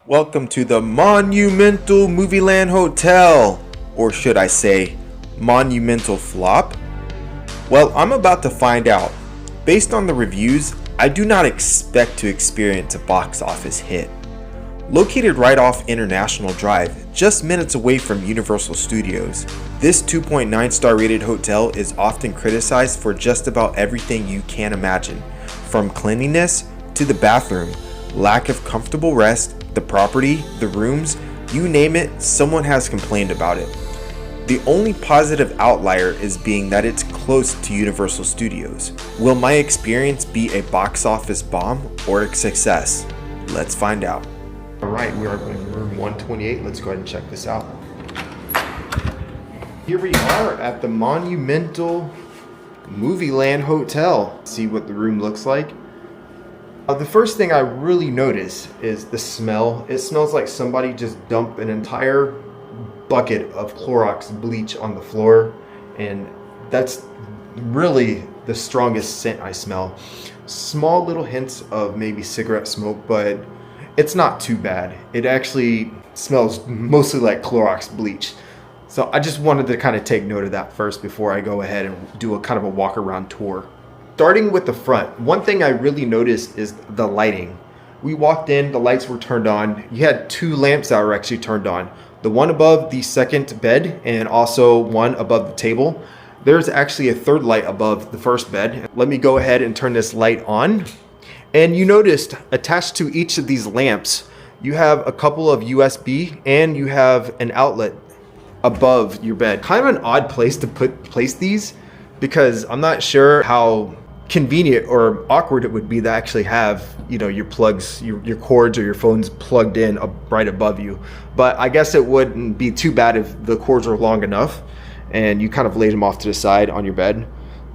Welcome to the Monumental Movieland Hotel, or should I say, Monumental Flop? Well, I'm about to find out. Based on the reviews, I do not expect to experience a box office hit. Located right off International Drive, just minutes away from Universal Studios, this 2.9 star rated hotel is often criticized for just about everything you can imagine, from cleanliness to the bathroom, lack of comfortable rest, the property, the rooms, you name it, someone has complained about it. The only positive outlier is being that it's close to Universal Studios. Will my experience be a box office bomb or a success? Let's find out. Alright, we are in room 128. Let's go ahead and check this out. Here we are at the Monumental Movieland Hotel. See what the room looks like. The first thing I really notice is the smell. It smells like somebody just dumped an entire bucket of Clorox bleach on the floor, and that's really the strongest scent I smell. Small little hints of maybe cigarette smoke, but it's not too bad. It actually smells mostly like Clorox bleach. So I just wanted to kind of take note of that first before I go ahead and do a kind of a walk around tour. Starting with the front, one thing I really noticed is the lighting. We walked in, the lights were turned on. You had two lamps that were actually turned on. The one above the second bed and also one above the table. There's actually a third light above the first bed. Let me go ahead and turn this light on. And you noticed attached to each of these lamps, you have a couple of USB and you have an outlet above your bed. Kind of an odd place to place these, because I'm not sure how convenient or awkward it would be to actually have, you know, your plugs, your cords or your phones plugged in right above you. But I guess it wouldn't be too bad if the cords are long enough and you kind of laid them off to the side on your bed.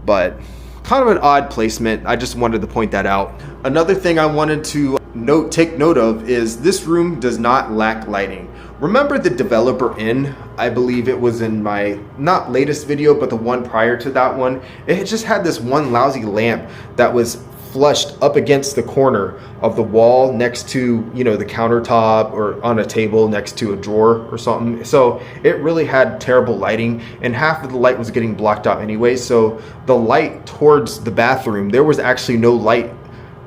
But kind of an odd placement. I just wanted to point that out. Another thing I wanted to take note of is this room does not lack lighting. Remember the developer inn? I believe it was in my not latest video, but the one prior to that one. It just had this one lousy lamp that was flushed up against the corner of the wall next to, you know, the countertop or on a table next to a drawer or something. So it really had terrible lighting, and half of the light was getting blocked out anyway. So the light towards the bathroom, there was actually no light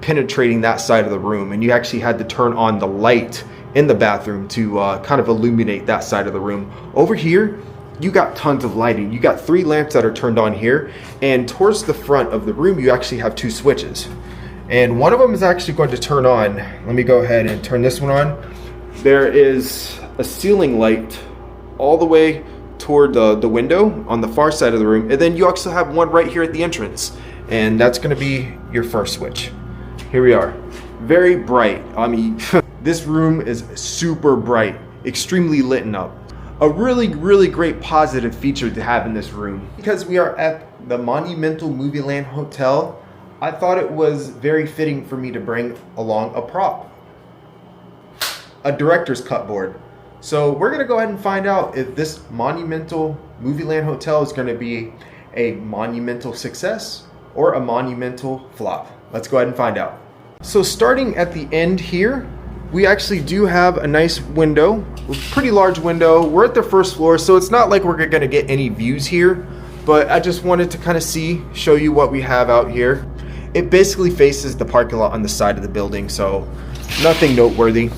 penetrating that side of the room, and you actually had to turn on the light in the bathroom to kind of illuminate that side of the room. Over here, you got tons of lighting. You got three lamps that are turned on here, and towards the front of the room, you actually have two switches. And one of them is actually going to turn on. Let me go ahead and turn this one on. There is a ceiling light all the way toward the window on the far side of the room, and then you also have one right here at the entrance, and that's going to be your first switch. Here we are. Very bright. I mean, this room is super bright, extremely lit up. A really, really great positive feature to have in this room. Because we are at the Monumental Movieland Hotel, I thought it was very fitting for me to bring along a prop. A director's cut board. So we're gonna go ahead and find out if this Monumental Movieland Hotel is gonna be a monumental success or a monumental flop. Let's go ahead and find out. So starting at the end here, we actually do have a nice window, a pretty large window. We're at the first floor, so it's not like we're gonna get any views here, but I just wanted to kind of show you what we have out here. It basically faces the parking lot on the side of the building, so nothing noteworthy.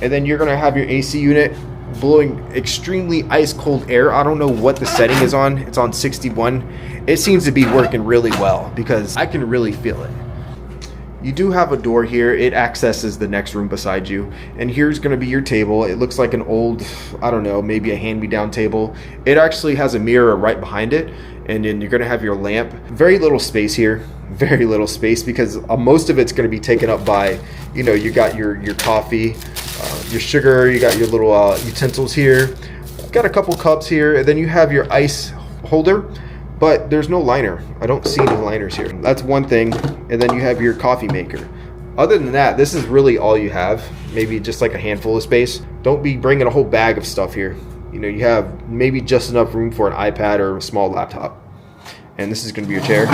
And then you're gonna have your AC unit blowing extremely ice cold air. I don't know what the setting is on. It's on 61. It seems to be working really well because I can really feel it. You do have a door here. It accesses the next room beside you. And here's going to be your table. It looks like an old, I don't know, maybe a hand-me-down table. It actually has a mirror right behind it. And then you're going to have your lamp. Very little space here. Very little space because most of it's going to be taken up by, you know, you got your coffee, your sugar, you got your little utensils here. Got a couple cups here. And then you have your ice holder. But there's no liner. I don't see any liners here. That's one thing. And then you have your coffee maker. Other than that, this is really all you have. Maybe just like a handful of space. Don't be bringing a whole bag of stuff here. You know, you have maybe just enough room for an iPad or a small laptop. And this is going to be your chair.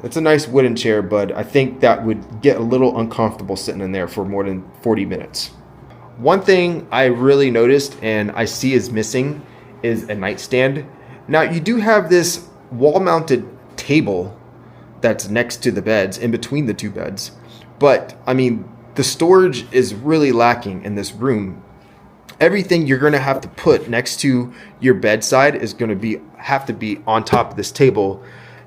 It's a nice wooden chair, but I think that would get a little uncomfortable sitting in there for more than 40 minutes. One thing I really noticed and I see is missing is a nightstand. Now you do have this wall-mounted table that's next to the beds, in between the two beds. But I mean, the storage is really lacking in this room. Everything you're going to have to put next to your bedside is going to have to be on top of this table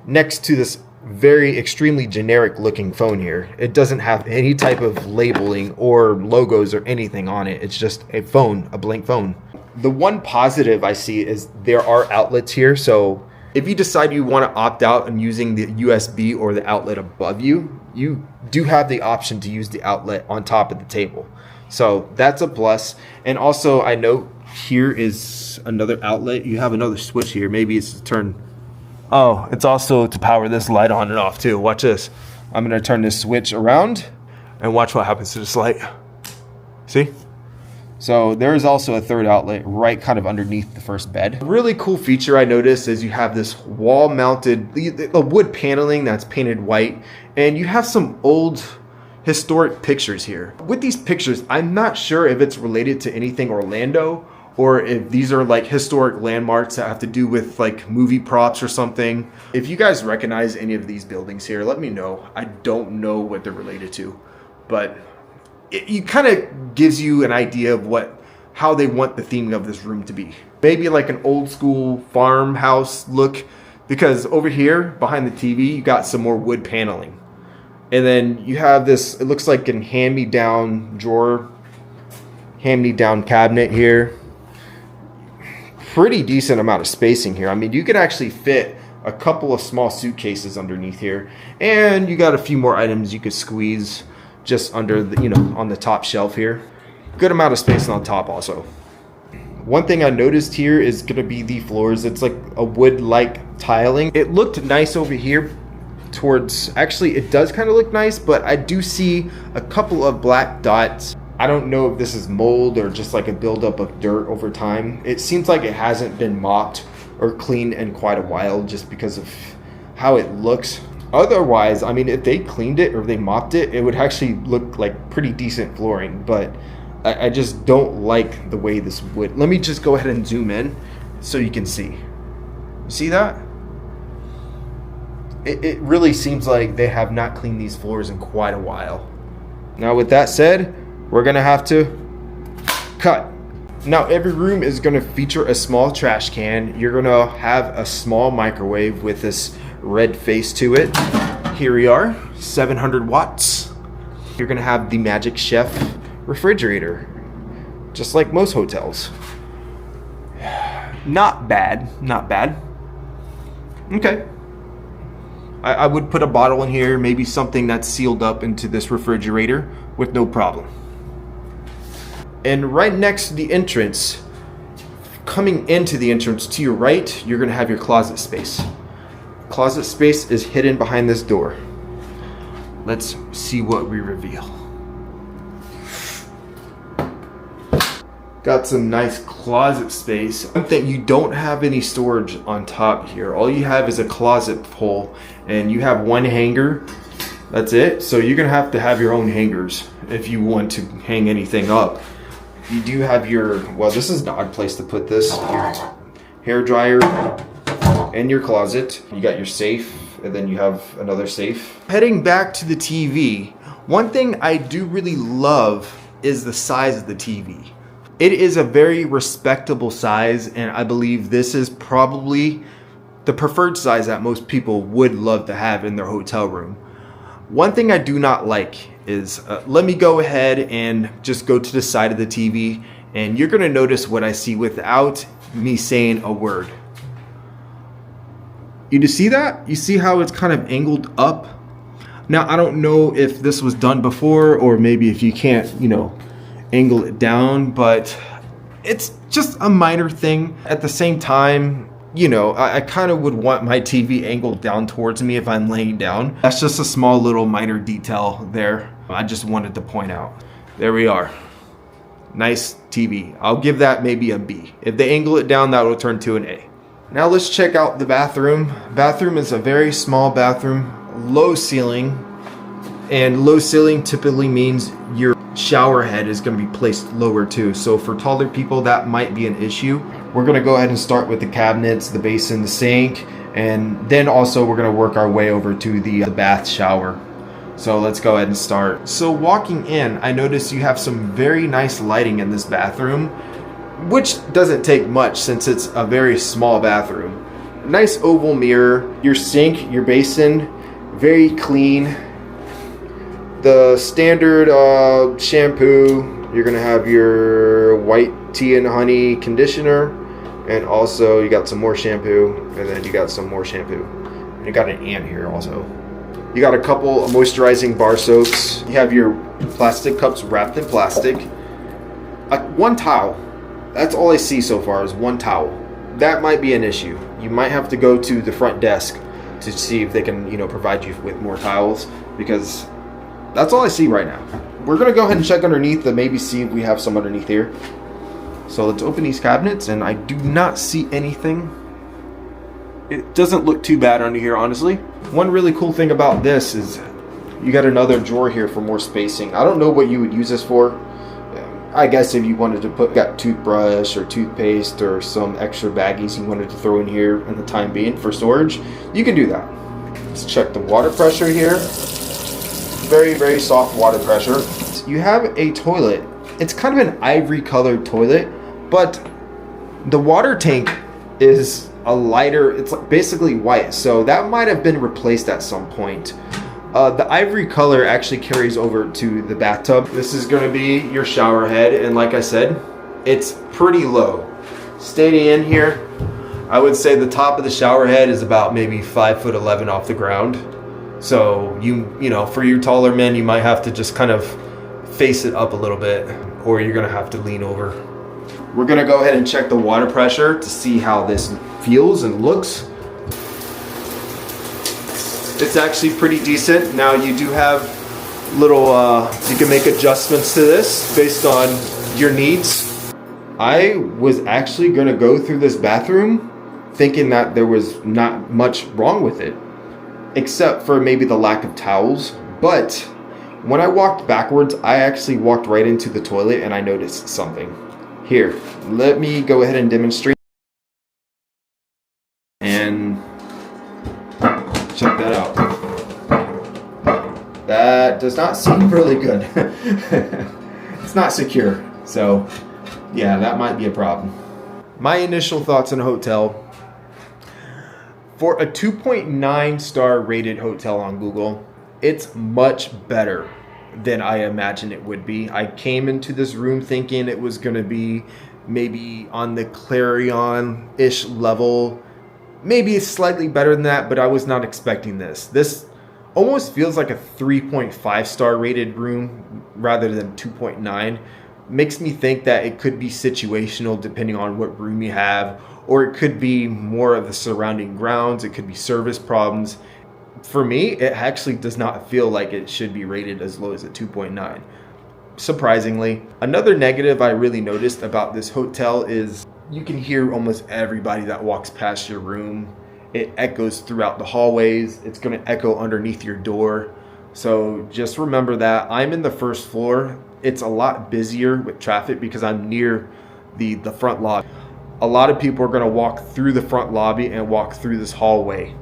next to this very extremely generic looking phone here. It doesn't have any type of labeling or logos or anything on it. It's just a phone, a blank phone. The one positive I see is there are outlets here. So if you decide you want to opt out and using the USB or the outlet above you, you do have the option to use the outlet on top of the table. So that's a plus. And also I know here is another outlet. You have another switch here. Maybe it's to turn. Oh, it's also to power this light on and off too. Watch this. I'm going to turn this switch around and watch what happens to this light. See? So there is also a third outlet right kind of underneath the first bed. A really cool feature I noticed is you have this wall mounted wood paneling that's painted white, and you have some old historic pictures here. With these pictures, I'm not sure if it's related to anything Orlando or if these are like historic landmarks that have to do with like movie props or something. If you guys recognize any of these buildings here, let me know. I don't know what they're related to, but it kind of gives you an idea of how they want the theming of this room to be. Maybe like an old school farmhouse look, because over here behind the TV, you got some more wood paneling. And then you have this, it looks like an hand-me-down drawer, hand-me-down cabinet here. Pretty decent amount of spacing here. I mean, you can actually fit a couple of small suitcases underneath here. And you got a few more items you could squeeze just under the, on the top shelf here. Good amount of space on top also. One thing I noticed here is going to be the floors. It's like a wood-like tiling. It looked nice over here towards, actually it does kind of look nice, but I do see a couple of black dots. I don't know if this is mold or just like a buildup of dirt over time. It seems like it hasn't been mopped or cleaned in quite a while just because of how it looks. Otherwise, I mean, if they cleaned it or they mopped it, it would actually look like pretty decent flooring, but I just don't like the way this wood. Let me just go ahead and zoom in so you can see. You see that? It really seems like they have not cleaned these floors in quite a while. Now, with that said, we're gonna have to cut. Now, every room is gonna feature a small trash can. You're gonna have a small microwave with this red face to it. Here we are, 700 watts. You're gonna have the Magic Chef refrigerator, just like most hotels. Not bad, not bad. Okay. I would put a bottle in here, maybe something that's sealed up into this refrigerator with no problem. And right next to the entrance, coming into the entrance to your right, you're gonna have your closet space. Closet space is hidden behind this door. Let's see what we reveal. Got some nice closet space. One thing, you don't have any storage on top here. All you have is a closet hole, and you have one hanger. That's it. So you're gonna have to have your own hangers if you want to hang anything up. You do have your, well, this is an odd place to put this. Your hair dryer and your closet. You got your safe, and then you have another safe. Heading back to the TV, one thing I do really love is the size of the TV. It is a very respectable size, and I believe this is probably the preferred size that most people would love to have in their hotel room. One thing I do not like is, let me go ahead and just go to the side of the TV, and you're gonna notice what I see without me saying a word. You see that? You see how it's kind of angled up? Now, I don't know if this was done before, or maybe if you can't, angle it down, but it's just a minor thing. At the same time, I kind of would want my TV angled down towards me if I'm laying down. That's just a small little minor detail there. I just wanted to point out. There we are. Nice TV. I'll give that maybe a B. If they angle it down, that will turn to an A. Now let's check out the bathroom. Bathroom is a very small bathroom. low ceiling, and low ceiling typically means your shower head is going to be placed lower too. So for taller people, that might be an issue. We're going to go ahead and start with the cabinets, the basin, the sink, and then also we're going to work our way over to the bath shower. So let's go ahead and start. So walking in, I noticed you have some very nice lighting in this bathroom, which doesn't take much since it's a very small bathroom. Nice oval mirror, your sink, your basin, very clean. The standard shampoo, you're gonna have your white tea and honey conditioner, and also you got some more shampoo, and then you got some more shampoo. And you got an ant here also. You got a couple of moisturizing bar soaps. You have your plastic cups wrapped in plastic. One towel. That's all I see so far is one towel. That might be an issue. You might have to go to the front desk to see if they can, provide you with more towels, because that's all I see right now. We're gonna go ahead and check underneath to maybe see if we have some underneath here. So let's open these cabinets, and I do not see anything. It doesn't look too bad under here, honestly. One really cool thing about this is you got another drawer here for more spacing. I don't know what you would use this for. I guess if you wanted to got toothbrush or toothpaste or some extra baggies you wanted to throw in here in the time being for storage, you can do that. Let's check the water pressure here. Very, very soft water pressure. You have a toilet. It's kind of an ivory colored toilet, but the water tank is a lighter, it's basically white, so that might have been replaced at some point. The ivory color actually carries over to the bathtub. This is going to be your shower head, and like I said, it's pretty low. Standing in here, I would say the top of the shower head is about maybe 5'11" off the ground. So for you taller men, you might have to just kind of face it up a little bit, or you're going to have to lean over. We're going to go ahead and check the water pressure to see how this feels and looks. It's actually pretty decent. Now you do have little, you can make adjustments to this based on your needs. I was actually going to go through this bathroom thinking that there was not much wrong with it, except for maybe the lack of towels. But when I walked backwards, I actually walked right into the toilet and I noticed something. Here, let me go ahead and demonstrate. And check that out. That does not seem really good. It's not secure. So, yeah, that might be a problem. My initial thoughts on a hotel. For a 2.9 star rated hotel on Google, it's much better than I imagined it would be. I came into this room thinking it was going to be maybe on the Clarion-ish level, maybe slightly better than that, but I was not expecting this. This almost feels like a 3.5 star rated room rather than 2.9. Makes me think that it could be situational depending on what room you have, or it could be more of the surrounding grounds, it could be service problems. For me, it actually does not feel like it should be rated as low as a 2.9. Surprisingly. Another negative I really noticed about this hotel is you can hear almost everybody that walks past your room. It echoes throughout the hallways. It's going to echo underneath your door. So just remember that. I'm in the first floor. It's a lot busier with traffic because I'm near the front lobby. A lot of people are going to walk through the front lobby and walk through this hallway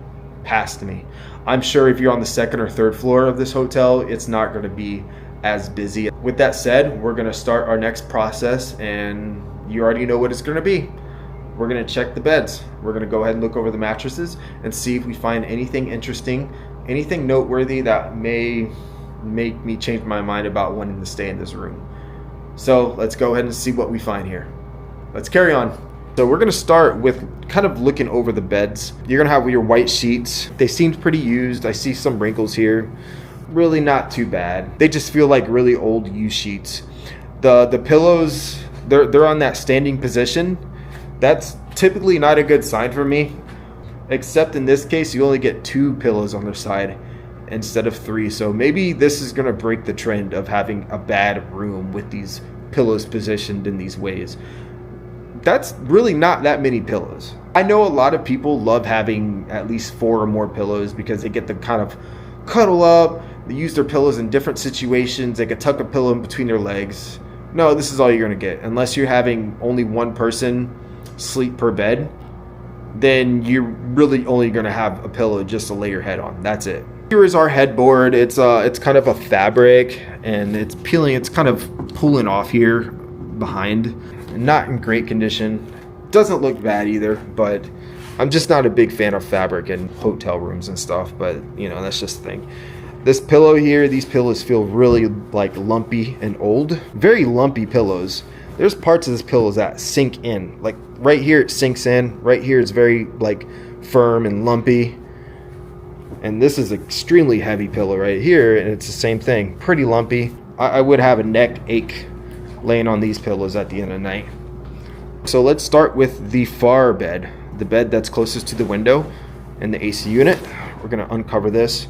past me. I'm sure if you're on the second or third floor of this hotel, it's not going to be as busy. With that said, we're going to start our next process, and you already know what it's going to be. We're going to check the beds. We're going to go ahead and look over the mattresses and see if we find anything interesting, anything noteworthy that may make me change my mind about wanting to stay in this room. So let's go ahead and see what we find here. Let's carry on. So we're going to start with kind of looking over the beds. You're going to have your white sheets. They seem pretty used. I see some wrinkles here. Really not too bad. They just feel like really old used sheets. The pillows, they're on that standing position. That's typically not a good sign for me. Except in this case, you only get 2 pillows on their side instead of 3. So maybe this is going to break the trend of having a bad room with these pillows positioned in these ways. That's really not that many pillows. I know a lot of people love having at least 4 or more pillows because they get the kind of cuddle up. They use their pillows in different situations. They could tuck a pillow in between their legs. No, this is all you're going to get. Unless you're having only one person sleep per bed, then you're really only going to have a pillow just to lay your head on. That's it. Here is our headboard. It's kind of a fabric, and it's peeling. It's kind of pulling off here behind. Not in great condition. Doesn't look bad either, but I'm just not a big fan of fabric in hotel rooms and stuff. But you know, that's just the thing. This pillow here, these pillows feel really like lumpy and old. Very lumpy pillows. There's parts of this pillow that sink in. Like right here it sinks in. Right here it's very like firm and lumpy. And this is an extremely heavy pillow right here, and it's the same thing. Pretty lumpy. I would have a neck ache laying on these pillows at the end of the night. So let's start with the far bed. The bed that's closest to the window and the AC unit. We're gonna uncover this.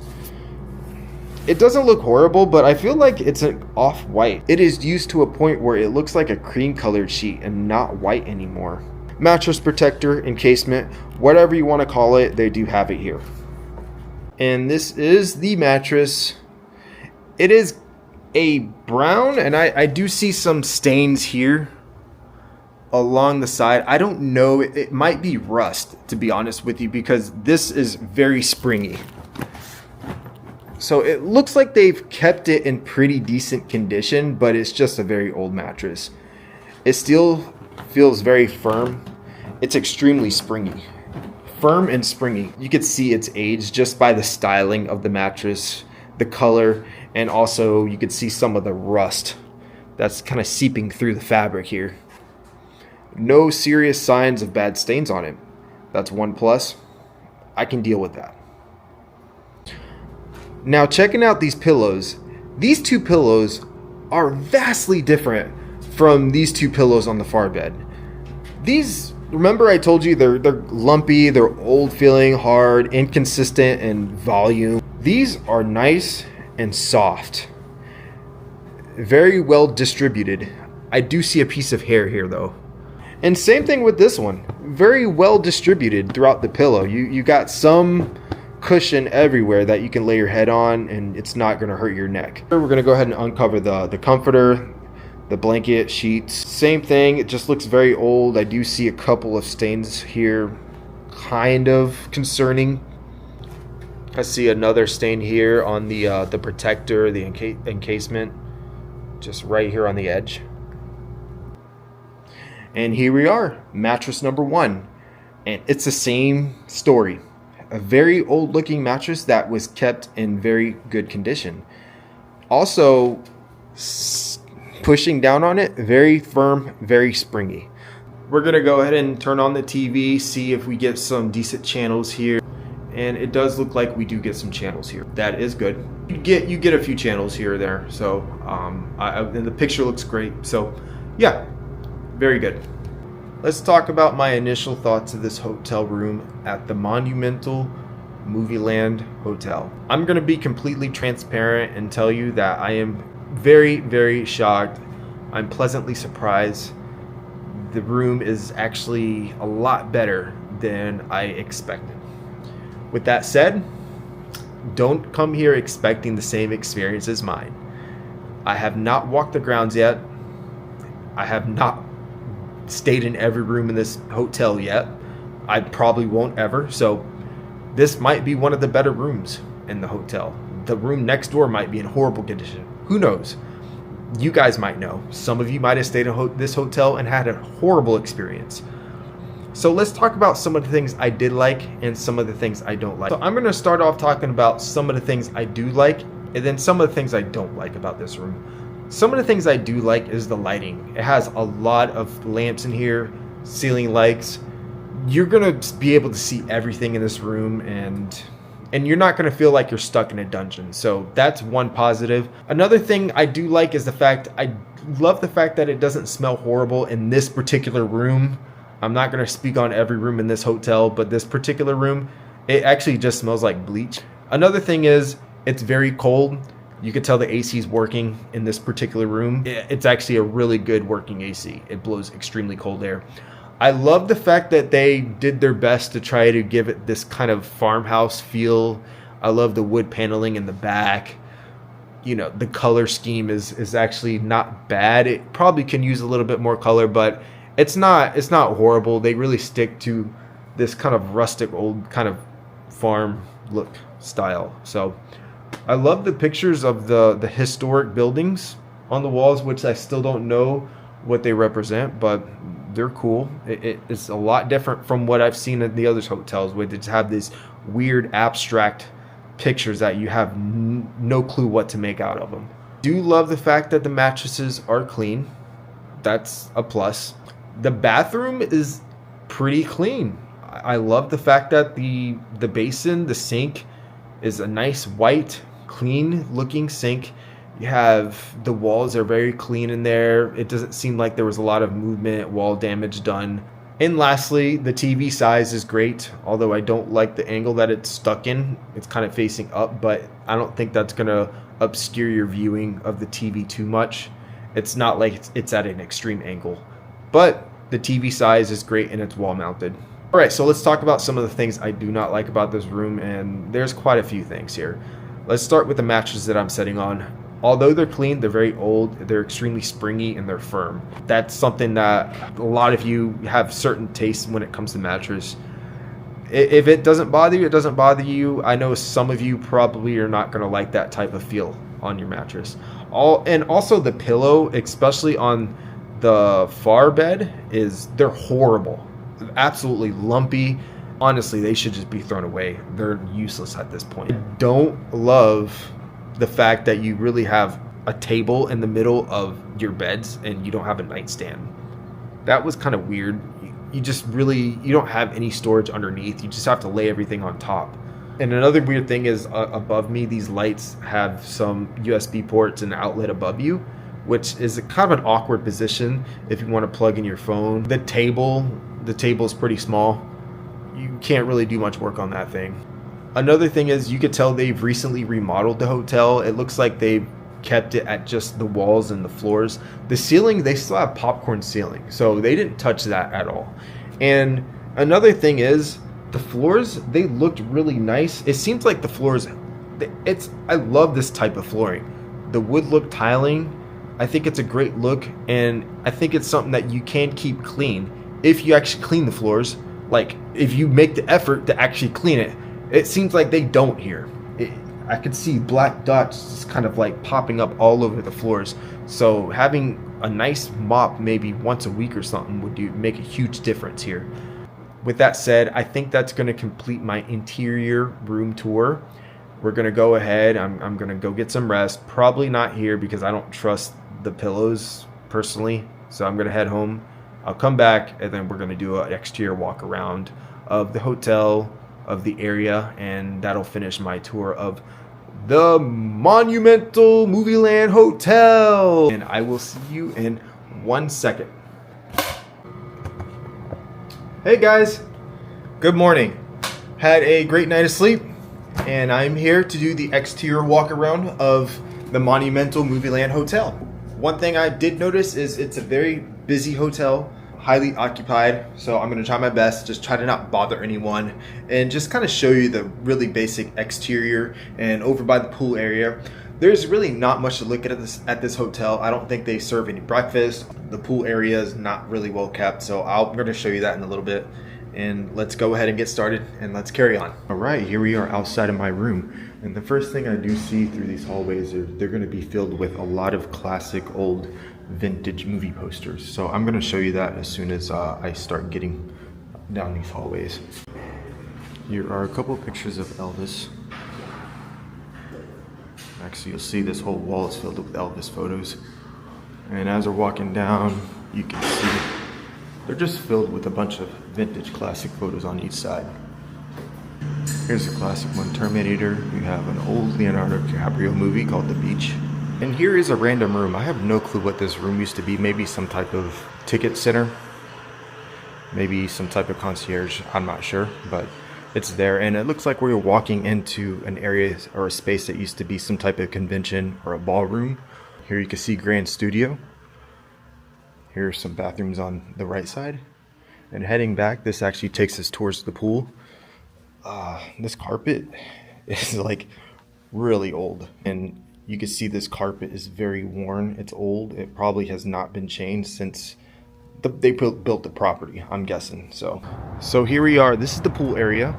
It doesn't look horrible, but I feel like it's an off-white. It is used to a point where it looks like a cream-colored sheet and not white anymore. Mattress protector, encasement, whatever you want to call it, they do have it here. And this is the mattress. It is a brown, and I do see some stains here along the side. I don't know, it might be rust, to be honest with you, because this is very springy. So it looks like they've kept it in pretty decent condition, but it's just a very old mattress. It still feels very firm. It's extremely springy. Firm and springy. You could see its age just by the styling of the mattress, the color, and also you could see some of the rust that's kind of seeping through the fabric here. No serious signs of bad stains on it. That's one plus. I can deal with that. Now, checking out these pillows, these two pillows are vastly different from these two pillows on the far bed. These, remember I told you they're lumpy, they're old feeling, hard, inconsistent in volume. These are nice and soft. Very well distributed. I do see a piece of hair here though. And same thing with this one. Very well distributed throughout the pillow. You got some cushion everywhere that you can lay your head on, and it's not going to hurt your neck. We're going to go ahead and uncover the comforter, the blanket, sheets. Same thing, it just looks very old. I do see a couple of stains here, kind of concerning. I see another stain here on the protector, the encasement, just right here on the edge. And here we are, mattress number 1, and it's the same story. A very old looking mattress that was kept in very good condition. Also, pushing down on it, very firm, very springy. We're gonna go ahead and turn on the TV, see if we get some decent channels here. And it does look like we do get some channels here. That is good. You get a few channels here or there. So, and the picture looks great. So, yeah, very good. Let's talk about my initial thoughts of this hotel room at the Monumental Movieland Hotel. I'm going to be completely transparent and tell you that I am very, very shocked. I'm pleasantly surprised. The room is actually a lot better than I expected. With that said, don't come here expecting the same experience as mine. I have not walked the grounds yet. I have not stayed in every room in this hotel yet. I probably won't ever. So this might be one of the better rooms in the hotel. The room next door might be in horrible condition. Who knows? You guys might know. Some of you might have stayed in this hotel and had a horrible experience. So let's talk about some of the things I did like and some of the things I don't like. So I'm going to start off talking about some of the things I do like and then some of the things I don't like about this room. Some of the things I do like is the lighting. It has a lot of lamps in here, ceiling lights. You're going to be able to see everything in this room, and you're not going to feel like you're stuck in a dungeon. So that's one positive. Another thing I do like is the fact, I love the fact that it doesn't smell horrible in this particular room. I'm not going to speak on every room in this hotel, but this particular room, it actually just smells like bleach. Another thing is it's very cold. You can tell the AC is working in this particular room. It's actually a really good working AC. It blows extremely cold air. I love the fact that they did their best to try to give it this kind of farmhouse feel. I love the wood paneling in the back. You know, the color scheme is actually not bad. It probably can use a little bit more color, but it's not horrible. They really stick to this kind of rustic old kind of farm look style. So I love the pictures of the historic buildings on the walls, which I still don't know what they represent, but they're cool. It's a lot different from what I've seen at the other hotels, where they just have these weird abstract pictures that you have no clue what to make out of them. Do love the fact that the mattresses are clean. That's a plus. The bathroom is pretty clean. I love the fact that the basin, the sink, is a nice white, clean looking sink. You have the walls are very clean in there. It doesn't seem like there was a lot of movement, wall damage done. And lastly, the TV size is great, although I don't like the angle that it's stuck in. It's kind of facing up, but I don't think that's going to obscure your viewing of the TV too much. It's not like it's at an extreme angle. But the TV size is great and it's wall mounted. All right, so let's talk about some of the things I do not like about this room, and there's quite a few things here. Let's start with the mattresses that I'm sitting on. Although they're clean, they're very old, they're extremely springy, and they're firm. That's something that a lot of you have certain tastes when it comes to mattress. If it doesn't bother you, it doesn't bother you. I know some of you probably are not going to like that type of feel on your mattress. And also the pillow, especially on the far bed, they're horrible. They're absolutely lumpy. Honestly, they should just be thrown away. They're useless at this point. I don't love the fact that you really have a table in the middle of your beds and you don't have a nightstand. That was kind of weird. You don't have any storage underneath. You just have to lay everything on top. And another weird thing is above me, these lights have some USB ports and outlet above you, which is kind of an awkward position if you want to plug in your phone. The table is pretty small. You can't really do much work on that thing. Another thing is you could tell they've recently remodeled the hotel. It looks like they've kept it at just the walls and the floors. The ceiling, they still have popcorn ceiling, so they didn't touch that at all. And another thing is the floors, they looked really nice. It seems like the floors, I love this type of flooring. The wood look tiling, I think it's a great look, and I think it's something that you can keep clean if you actually clean the floors. Like if you make the effort to actually clean it. It seems like they don't here. I could see black dots just kind of like popping up all over the floors. So having a nice mop maybe once a week or something would make a huge difference here. With that said, I think that's going to complete my interior room tour. We're going to go ahead. I'm going to go get some rest. Probably not here because I don't trust the pillows personally. So I'm going to head home. I'll come back and then we're going to do an exterior walk around of the hotel, of the area, and that'll finish my tour of the Monumental Movieland Hotel. And I will see you in 1 second. Hey guys, good morning. Had a great night of sleep, and I'm here to do the exterior walk around of the Monumental Movieland Hotel. One thing I did notice is it's a very busy hotel, highly occupied, so I'm going to try my best, just try to not bother anyone, and just kind of show you the really basic exterior. And over by the pool area, there's really not much to look at this hotel. I don't think they serve any breakfast. The pool area is not really well kept, so I'm going to show you that in a little bit. And let's go ahead and get started, and let's carry on. All right, here we are outside of my room, and the first thing I do see through these hallways is they're going to be filled with a lot of classic old vintage movie posters. So I'm going to show you that as soon as I start getting down these hallways. Here are a couple pictures of Elvis. Actually, you'll see this whole wall is filled with Elvis photos. And as we're walking down, you can see they're just filled with a bunch of vintage classic photos on each side. Here's a classic one, Terminator. You have an old Leonardo DiCaprio movie called The Beach. And here is a random room. I have no clue what this room used to be. Maybe some type of ticket center. Maybe some type of concierge. I'm not sure, but it's there. And it looks like we're walking into an area or a space that used to be some type of convention or a ballroom. Here you can see Grand Studio. Here are some bathrooms on the right side. And heading back, this actually takes us towards the pool. This carpet is like really old, and you can see this carpet is very worn. It's old. It probably has not been changed since they built the property, I'm guessing. So here we are. This is the pool area.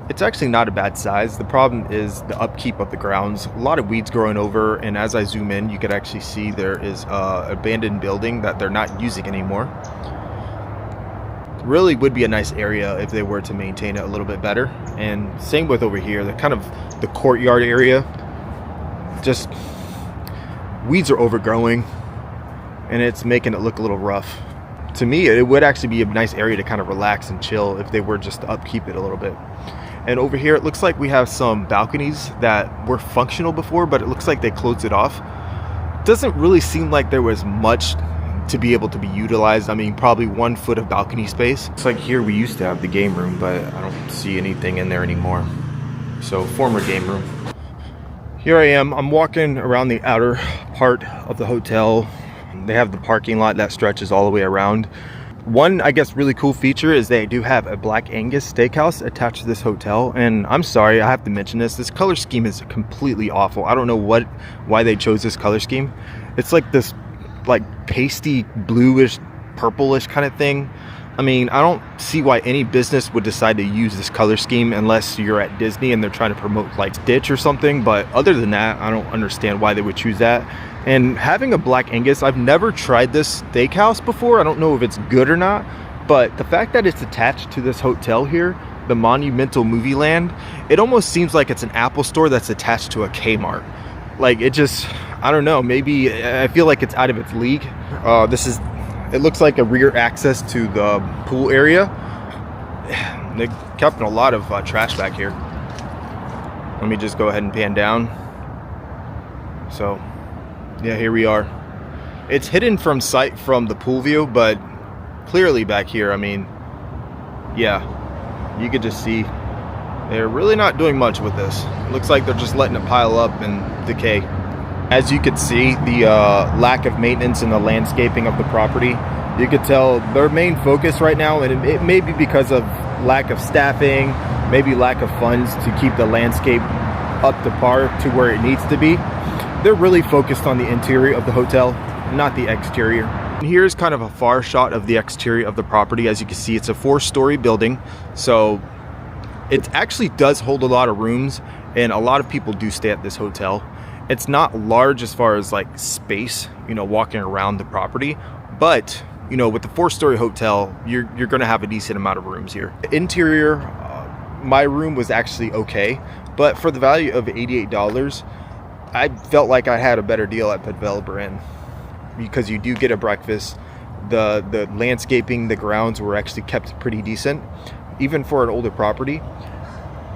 It's actually not a bad size. The problem is the upkeep of the grounds. A lot of weeds growing over, and as I zoom in, you could actually see there is a abandoned building that they're not using anymore. Really would be a nice area if they were to maintain it a little bit better. And same with over here, the kind of the courtyard area. Just weeds are overgrowing, and it's making it look a little rough. To me, it would actually be a nice area to kind of relax and chill if they were just to upkeep it a little bit. And over here, it looks like we have some balconies that were functional before, but it looks like they closed it off. Doesn't really seem like there was much to be able to be utilized. I mean, probably 1 foot of balcony space. It's like here we used to have the game room, but I don't see anything in there anymore. So former game room. Here I am. I'm walking around the outer part of the hotel. They have the parking lot that stretches all the way around. One, I guess, really cool feature is they do have a Black Angus steakhouse attached to this hotel. And I'm sorry, I have to mention this. This color scheme is completely awful. I don't know why they chose this color scheme. It's like this like pasty bluish, purplish kind of thing. I mean, I don't see why any business would decide to use this color scheme unless you're at Disney and they're trying to promote like Stitch or something. But other than that, I don't understand why they would choose that. And having a Black Angus, I've never tried this steakhouse before. I don't know if it's good or not, but the fact that it's attached to this hotel here, the Monumental Movieland, it almost seems like it's an Apple store that's attached to a Kmart. Like, it just, I don't know, maybe I feel like it's out of its league. It looks like a rear access to the pool area. They kept a lot of trash back here. Let me just go ahead and pan down. So yeah, here we are. It's hidden from sight from the pool view, but clearly back here, I mean, yeah, you could just see they're really not doing much with this. It looks like they're just letting it pile up and decay. As you could see, the lack of maintenance in the landscaping of the property, you could tell their main focus right now, and it may be because of lack of staffing, maybe lack of funds to keep the landscape up to par to where it needs to be. They're really focused on the interior of the hotel, not the exterior. And here's kind of a far shot of the exterior of the property. As you can see, it's a 4-story building, so it actually does hold a lot of rooms, and a lot of people do stay at this hotel. It's not large as far as like space, walking around the property, but with the 4-story hotel, you're going to have a decent amount of rooms here. Interior, my room was actually okay, but for the value of $88, I felt like I had a better deal at the Developer Inn, because you do get a breakfast. The landscaping, the grounds were actually kept pretty decent, even for an older property.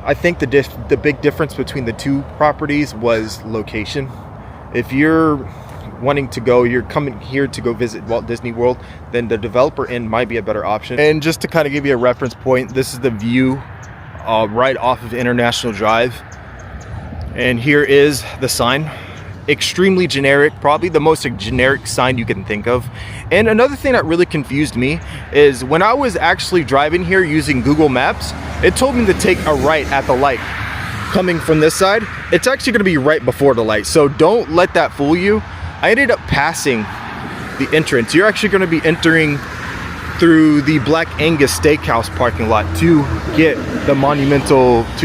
I think the big difference between the two properties was location. If you're wanting to go, you're coming here to go visit Walt Disney World, then the Developer Inn might be a better option. And just to kind of give you a reference point, this is the view right off of International Drive. And here is the sign. Extremely generic, probably the most generic sign you can think of. And another thing that really confused me is when I was actually driving here using Google Maps, it told me to take a right at the light. Coming from this side, it's actually going to be right before the light, so don't let that fool you. I ended up passing the entrance. You're actually going to be entering through the Black Angus Steakhouse parking lot to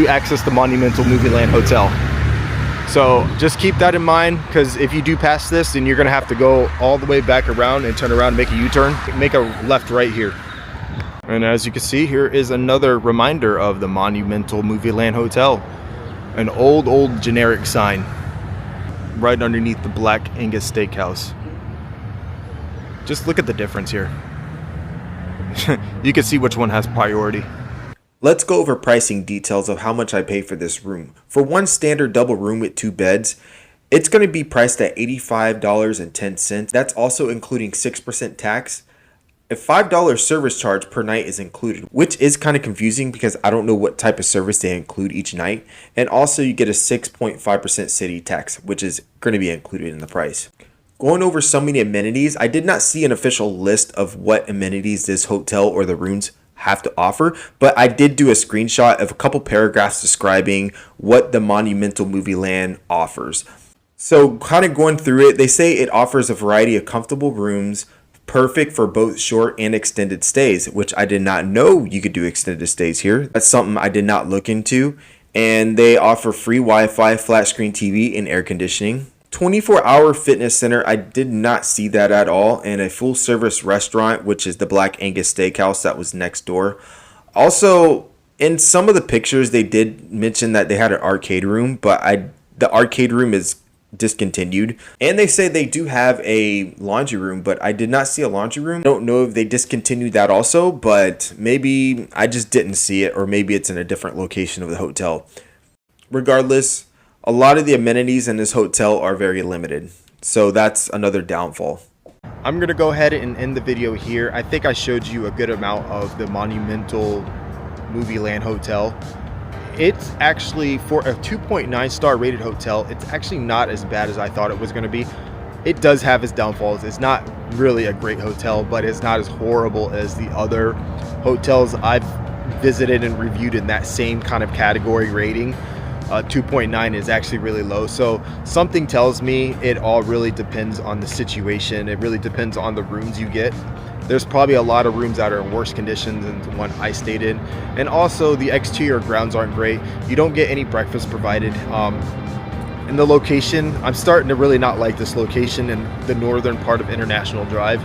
access the Monumental Movieland Hotel. So just keep that in mind, because if you do pass this, then you're going to have to go all the way back around and turn around and make a U-turn. Make a left right here. And as you can see, here is another reminder of the Monumental Movieland Hotel. An old generic sign right underneath the Black Angus Steakhouse. Just look at the difference here. You can see which one has priority. Let's go over pricing details of how much I pay for this room. For one standard double room with 2 beds, it's going to be priced at $85.10. That's also including 6% tax. A $5 service charge per night is included, which is kind of confusing because I don't know what type of service they include each night. And also you get a 6.5% city tax, which is going to be included in the price. Going over so many amenities, I did not see an official list of what amenities this hotel or the rooms have to offer, but I did do a screenshot of a couple paragraphs describing what the Monumental Movieland offers. So kind of going through it, they say it offers a variety of comfortable rooms, perfect for both short and extended stays, which I did not know you could do extended stays here. That's something I did not look into. And they offer free Wi-Fi, flat screen TV, and air conditioning. 24-hour fitness center, I did not see that at all. And a full service restaurant, which is the Black Angus Steakhouse that was next door. Also, in some of the pictures, they did mention that they had an arcade room, but the arcade room is discontinued. And they say they do have a laundry room, but I did not see a laundry room. I don't know if they discontinued that also, but maybe I just didn't see it, or maybe it's in a different location of the hotel. Regardless, a lot of the amenities in this hotel are very limited, so that's another downfall. I'm gonna go ahead and end the video here. I think I showed you a good amount of the Monumental Movieland Hotel. It's actually, for a 2.9 star rated hotel, it's actually not as bad as I thought it was going to be. It does have its downfalls. It's not really a great hotel, but it's not as horrible as the other hotels I've visited and reviewed in that same kind of category rating. 2.9 is actually really low. So something tells me it all really depends on the situation. It really depends on the rooms you get. There's probably a lot of rooms that are in worse conditions than the one I stayed in. And also the exterior grounds aren't great. You don't get any breakfast provided. And the location, I'm starting to really not like this location in the northern part of International Drive.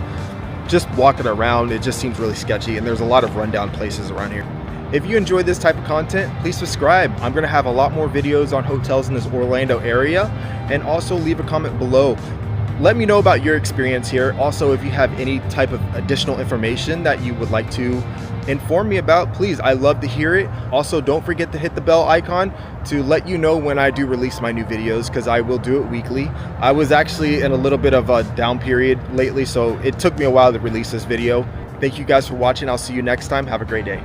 Just walking around, it just seems really sketchy, and there's a lot of rundown places around here. If you enjoy this type of content, please subscribe. I'm gonna have a lot more videos on hotels in this Orlando area, and also leave a comment below. Let me know about your experience here. Also, if you have any type of additional information that you would like to inform me about, please, I love to hear it. Also, don't forget to hit the bell icon to let you know when I do release my new videos, because I will do it weekly. I was actually in a little bit of a down period lately, so it took me a while to release this video. Thank you guys for watching. I'll see you next time. Have a great day.